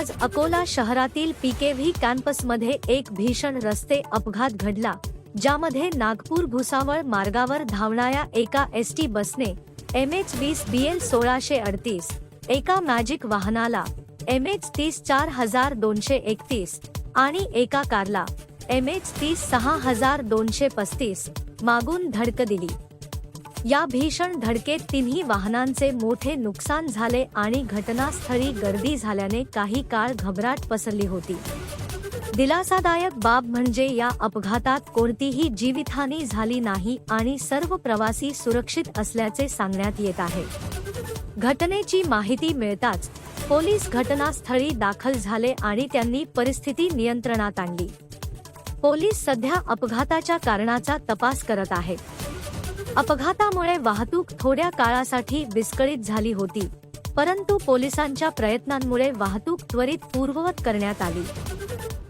आज अकोला शहरातील पीकेव्ही कॅम्पसमध्ये एक भीषण रस्ते अपघात घडला, ज्यामध्ये नागपूर भुसावळ मार्गावर धावणाऱ्या एका एसटी बसने MH20BL 1638, एका मॅजिक वाहनाला MH30 4231 आणि एका कारला MH30 6235 मागून धडक दिली। या भीषण धडकेत तिन्ही वाहनांचे मोठे नुकसान झाले आणि घटनास्थळी गर्दी झाल्याने काही काळ घबराट पसरली होती। दिलासादायक बाब म्हणजे या अपघातात कोणतीही जीवितहानी झाली नाही आणि सर्व प्रवासी सुरक्षित असल्याचे सांगण्यात येत आहे। घटनेची माहिती मिळताच पोलीस घटनास्थळी दाखल झाले आणि त्यांनी परिस्थिती नियंत्रणात आणली। पोलीस सध्या अपघाताच्या कारणाचा तपास करत आहेत। अपघातामुळे वाहतूक थोड्या काळासाठी विस्कळीत झाली होती, परंतु पोलिसांच्या प्रयत्नांमुळे वाहतूक त्वरित पूर्ववत करण्यात आली।